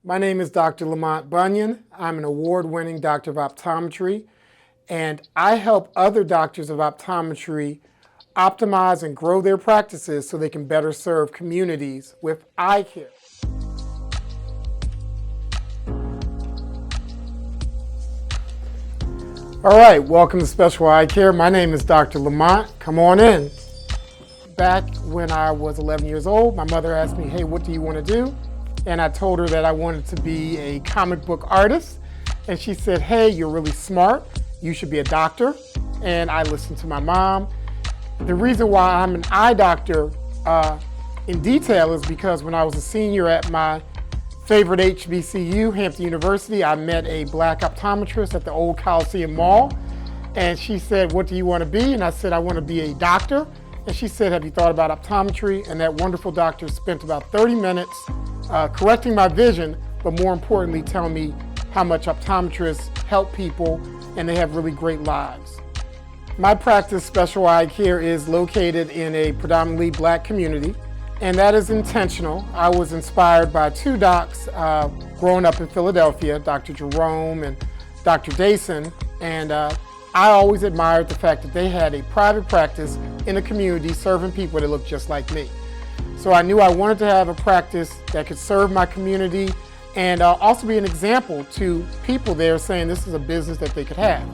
My name is Dr. Lamont Bunyon. I'm an award-winning doctor of optometry, and I help other doctors of optometry optimize and grow their practices so they can better serve communities with eye care. All right, welcome to Special Eye Care. My name is Dr. Lamont. Come on in. Back when I was 11 years old, my mother asked me, hey, what do you want to do? And I told her that I wanted to be a comic book artist. And she said, hey, you're really smart. You should be a doctor. And I listened to my mom. The reason why I'm an eye doctor in detail is because when I was a senior at my favorite HBCU, Hampton University, I met a black optometrist at the old Coliseum Mall. And she said, what do you want to be? And I said, I want to be a doctor. And she said, have you thought about optometry? And that wonderful doctor spent about 30 minutes correcting my vision, but more importantly, telling me how much optometrists help people and they have really great lives. My practice, Special Eye Care, is located in a predominantly black community, and that is intentional. I was inspired by two docs growing up in Philadelphia, Dr. Jerome and Dr. Dason, and I always admired the fact that they had a private practice in a community serving people that looked just like me. So I knew I wanted to have a practice that could serve my community and also be an example to people there saying this is a business that they could have.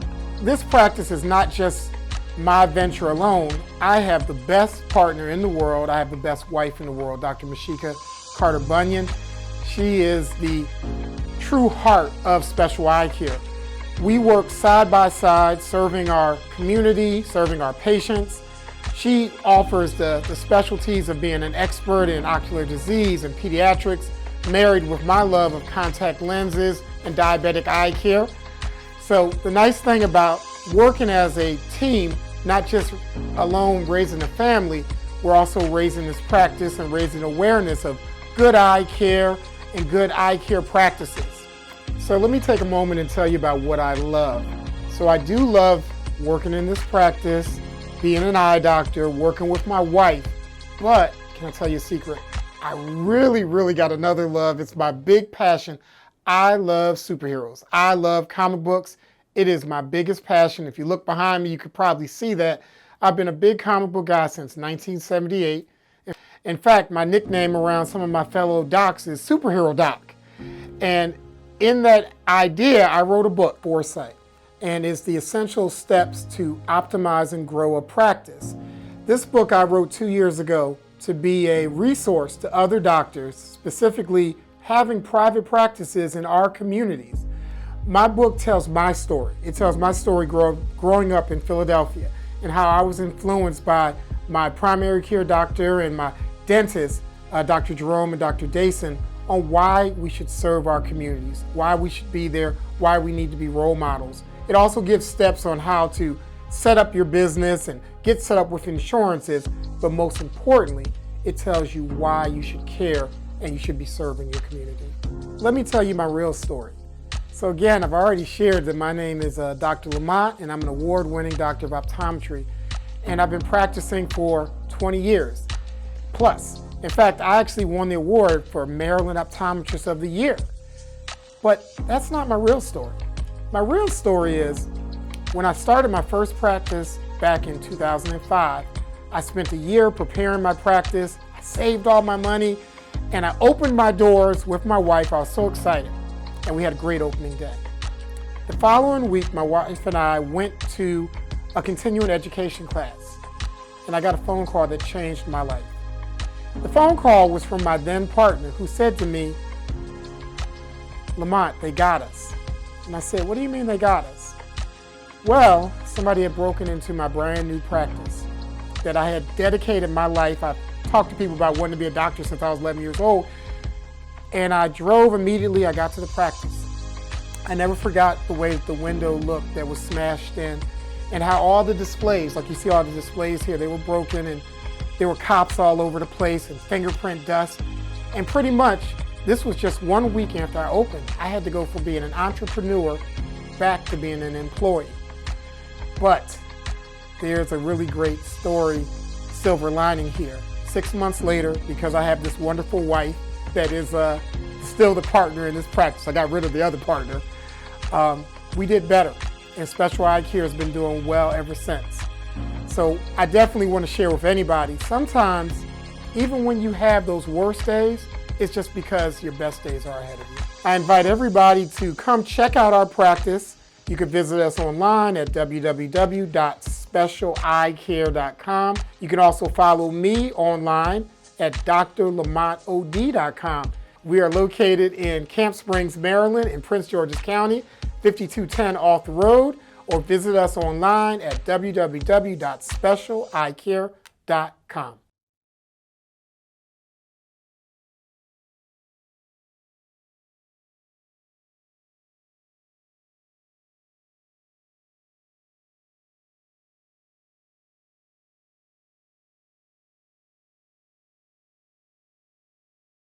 This practice is not just my venture alone. I have the best partner in the world. I have the best wife in the world, Dr. Mesheca Bunyon. She is the true heart of Special Eye Care. We work side by side, serving our community, serving our patients. She offers the specialties of being an expert in ocular disease and pediatrics, married with my love of contact lenses and diabetic eye care. So the nice thing about working as a team, not just alone raising a family, we're also raising this practice and raising awareness of good eye care and good eye care practices. So let me take a moment and tell you about what I love. So I do love working in this practice, being an eye doctor, working with my wife, but can I tell you a secret? I really got another love. It's my big passion. I love superheroes. I love comic books. It is my biggest passion. If you look behind me, you could probably see that. I've been a big comic book guy since 1978. In fact, my nickname around some of my fellow docs is Superhero Doc. And in that idea, I wrote a book, Foresight, and it's the essential steps to optimize and grow a practice. This book I wrote 2 years ago to be a resource to other doctors, specifically having private practices in our communities. My book tells my story. It tells my story growing up in Philadelphia and how I was influenced by my primary care doctor and my dentist, Dr. Jerome and Dr. Dason, on why we should serve our communities, why we should be there, why we need to be role models. It also gives steps on how to set up your business and get set up with insurances, but most importantly, it tells you why you should care and you should be serving your community. Let me tell you my real story. So again, I've already shared that my name is Dr. Lamont, and I'm an award-winning doctor of optometry, and I've been practicing for 20 years plus. In fact, I actually won the award for Maryland Optometrist of the Year. But that's not my real story. My real story is when I started my first practice back in 2005, I spent a year preparing my practice, I saved all my money, and I opened my doors with my wife. I was so excited, and we had a great opening day. The following week, my wife and I went to a continuing education class, and I got a phone call that changed my life. The phone call was from my then partner who said to me, Lamont, they got us. And I said, what do you mean they got us? Well, somebody had broken into my brand new practice that I had dedicated my life. I've talked to people about wanting to be a doctor since I was 11 years old. And I drove immediately. I got to the practice. I never forgot the way the window looked that was smashed in and how all the displays, like you see all the displays here, they were broken and there were cops all over the place and fingerprint dust. And pretty much, this was just 1 week after I opened. I had to go from being an entrepreneur back to being an employee. But there's a really great story, silver lining here. 6 months later, because I have this wonderful wife that is the still the partner in this practice. I got rid of the other partner. We did better, and special eye care has been doing well ever since. So I definitely want to share with anybody, sometimes even when you have those worst days, it's just because your best days are ahead of you. I invite everybody to come check out our practice. You can visit us online at www.specialeyecare.com. You can also follow me online at drlamontod.com. We are located in Camp Springs, Maryland, in Prince George's County, 5210 Off the Road, or visit us online at www.specialeyecare.com.